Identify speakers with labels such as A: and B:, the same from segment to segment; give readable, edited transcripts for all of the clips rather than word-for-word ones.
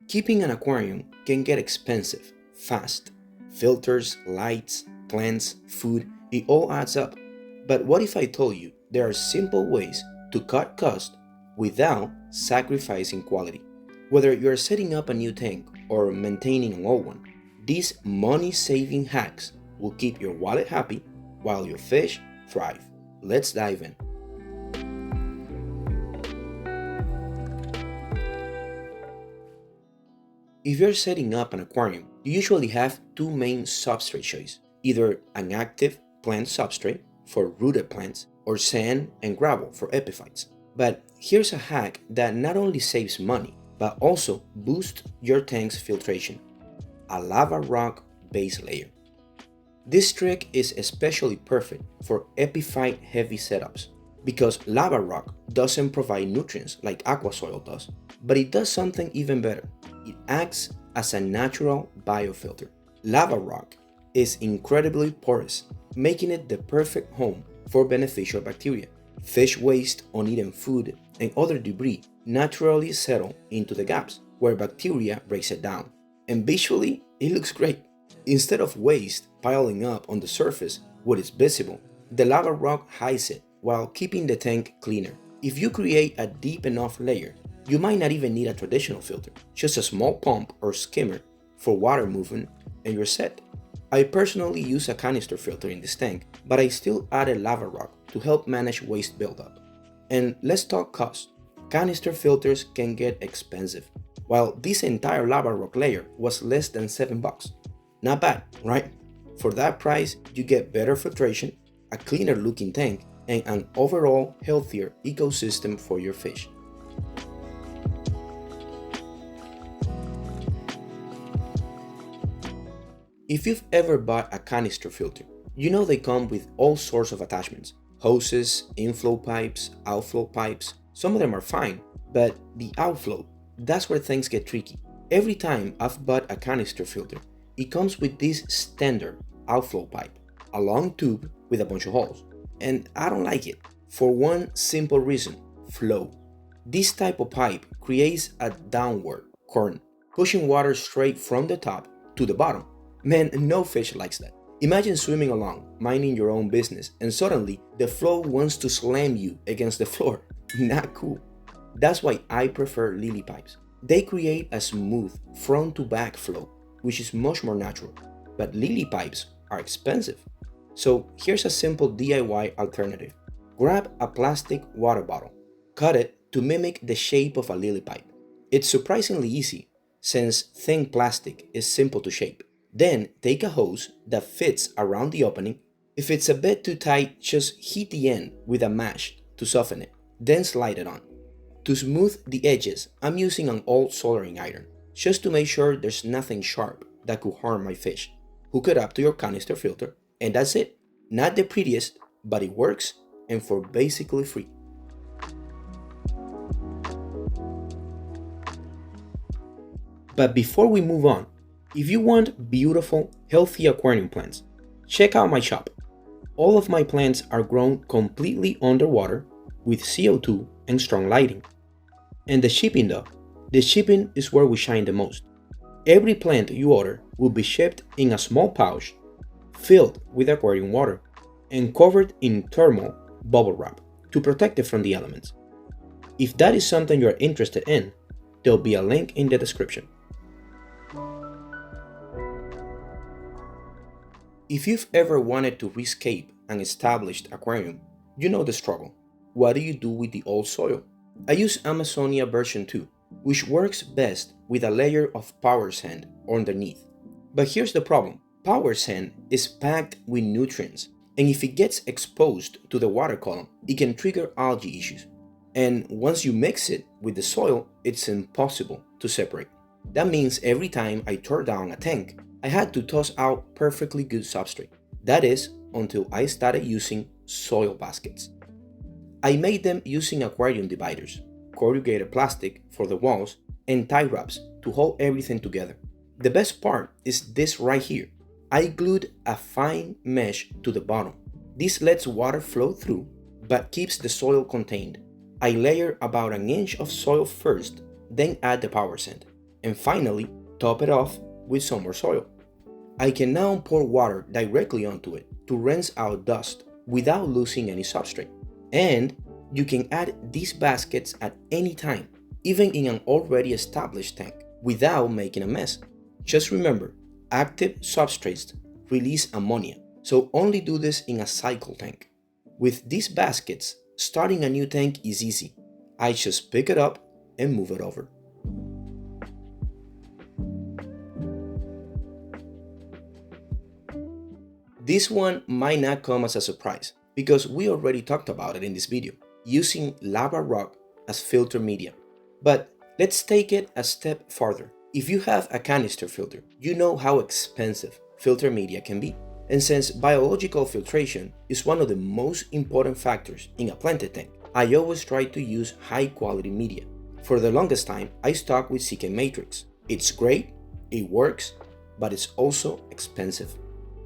A: Keeping an aquarium can get expensive, fast. Filters, lights, plants, food, it all adds up. But what if I told you there are simple ways to cut cost without sacrificing quality? Whether you're setting up a new tank or maintaining an old one, these money-saving hacks will keep your wallet happy while your fish thrive. Let's dive in. If you're setting up an aquarium, you usually have two main substrate choices, either an active plant substrate for rooted plants or sand and gravel for epiphytes. But here's a hack that not only saves money, but also boosts your tank's filtration: a lava rock base layer. This trick is especially perfect for epiphyte heavy setups because lava rock doesn't provide nutrients like aqua soil does, but it does something even better. It acts as a natural biofilter. Lava rock is incredibly porous, making it the perfect home for beneficial bacteria. Fish waste, uneaten food, and other debris naturally settle into the gaps where bacteria breaks it down. And visually, it looks great. Instead of waste piling up on the surface where it's visible, the lava rock hides it while keeping the tank cleaner. If you create a deep enough layer, you might not even need a traditional filter, just a small pump or skimmer for water movement and you're set. I personally use a canister filter in this tank, but I still added lava rock to help manage waste buildup. And let's talk cost. Canister filters can get expensive, while this entire lava rock layer was less than $7. Not bad, right? For that price, you get better filtration, a cleaner looking tank, and an overall healthier ecosystem for your fish. If you've ever bought a canister filter, you know they come with all sorts of attachments: hoses, inflow pipes, outflow pipes. Some of them are fine, but the outflow, that's where things get tricky. Every time I've bought a canister filter, it comes with this standard outflow pipe, a long tube with a bunch of holes. And I don't like it, for one simple reason: flow. This type of pipe creates a downward current, pushing water straight from the top to the bottom. Man, no fish likes that. Imagine swimming along, minding your own business, and suddenly the flow wants to slam you against the floor. Not cool. That's why I prefer lily pipes. They create a smooth front to back flow, which is much more natural. But lily pipes are expensive. So here's a simple DIY alternative. Grab a plastic water bottle. Cut it to mimic the shape of a lily pipe. It's surprisingly easy since thin plastic is simple to shape. Then take a hose that fits around the opening. If it's a bit too tight, just heat the end with a match to soften it. Then slide it on. To smooth the edges, I'm using an old soldering iron, just to make sure there's nothing sharp that could harm my fish. Hook it up to your canister filter, and that's it. Not the prettiest, but it works, and for basically free. But before we move on, if you want beautiful, healthy aquarium plants, check out my shop. All of my plants are grown completely underwater with CO2 and strong lighting. And the shipping though? The shipping is where we shine the most. Every plant you order will be shipped in a small pouch, filled with aquarium water, and covered in thermal bubble wrap to protect it from the elements. If that is something you're interested in, there'll be a link in the description. If you've ever wanted to rescape an established aquarium, you know the struggle. What do you do with the old soil? I use Amazonia version 2, which works best with a layer of power sand underneath. But here's the problem. Power sand is packed with nutrients, and if it gets exposed to the water column, it can trigger algae issues. And once you mix it with the soil, it's impossible to separate. That means every time I tore down a tank, I had to toss out perfectly good substrate. That is, until I started using soil baskets. I made them using aquarium dividers, corrugated plastic for the walls, and tie wraps to hold everything together. The best part is this right here. I glued a fine mesh to the bottom. This lets water flow through, but keeps the soil contained. I layer about an inch of soil first, then add the power sand. and finally top it off with some more soil. I can now pour water directly onto it to rinse out dust without losing any substrate. And you can add these baskets at any time, even in an already established tank, without making a mess. Just remember, active substrates release ammonia, so only do this in a cycle tank. With these baskets, starting a new tank is easy. I just pick it up and move it over. This one might not come as a surprise because we already talked about it in this video, using lava rock as filter media. But let's take it a step farther. If you have a canister filter, you know how expensive filter media can be. And since biological filtration is one of the most important factors in a planted tank, I always try to use high quality media. For the longest time, I stuck with CK Matrix. It's great, it works, but it's also expensive.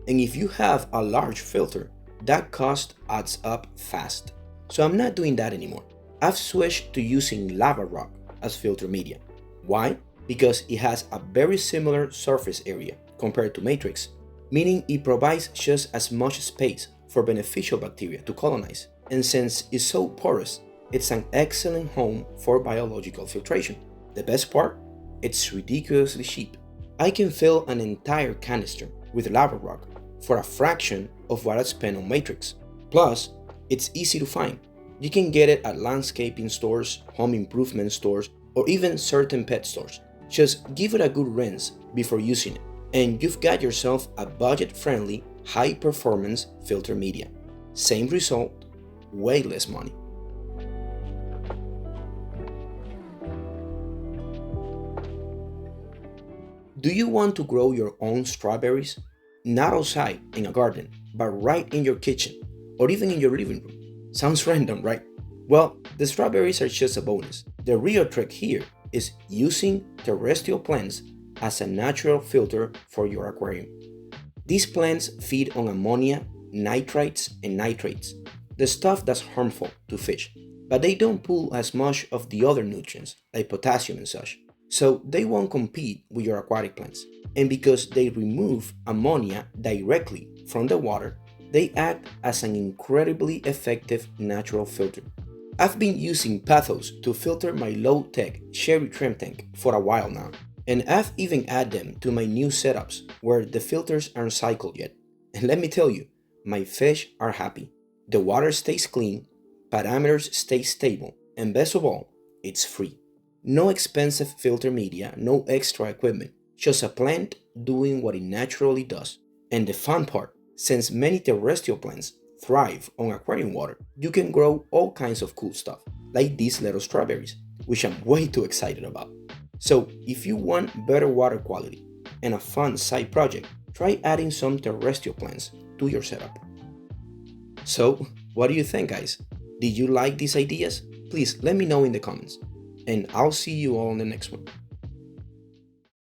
A: And if you have a large filter, that cost adds up fast. So I'm not doing that anymore. I've switched to using lava rock as filter media. Why? Because it has a very similar surface area compared to Matrix, meaning it provides just as much space for beneficial bacteria to colonize. And since it's so porous, it's an excellent home for biological filtration. The best part? It's ridiculously cheap. I can fill an entire canister with lava rock for a fraction of what I spent on Matrix. Plus, it's easy to find. You can get it at landscaping stores, home improvement stores, or even certain pet stores. Just give it a good rinse before using it, and you've got yourself a budget-friendly, high-performance filter media. Same result, way less money. Do you want to grow your own strawberries? Not outside in a garden, but right in your kitchen, or even in your living room. Sounds random, right? Well, the strawberries are just a bonus. The real trick here is using terrestrial plants as a natural filter for your aquarium. These plants feed on ammonia, nitrites, and nitrates, the stuff that's harmful to fish, but they don't pull as much of the other nutrients, like potassium and such, so they won't compete with your aquatic plants. And because they remove ammonia directly from the water, they act as an incredibly effective natural filter. I've been using Pathos to filter my low-tech cherry trim tank for a while now, and I've even added them to my new setups where the filters aren't cycled yet. And let me tell you, my fish are happy. The water stays clean, parameters stay stable, and best of all, it's free. No expensive filter media, no extra equipment, just a plant doing what it naturally does. And the fun part, since many terrestrial plants thrive on aquarium water, you can grow all kinds of cool stuff, like these little strawberries, which I'm way too excited about. So if you want better water quality and a fun side project, try adding some terrestrial plants to your setup. So what do you think, guys? Did you like these ideas? Please let me know in the comments, and I'll see you all in the next one.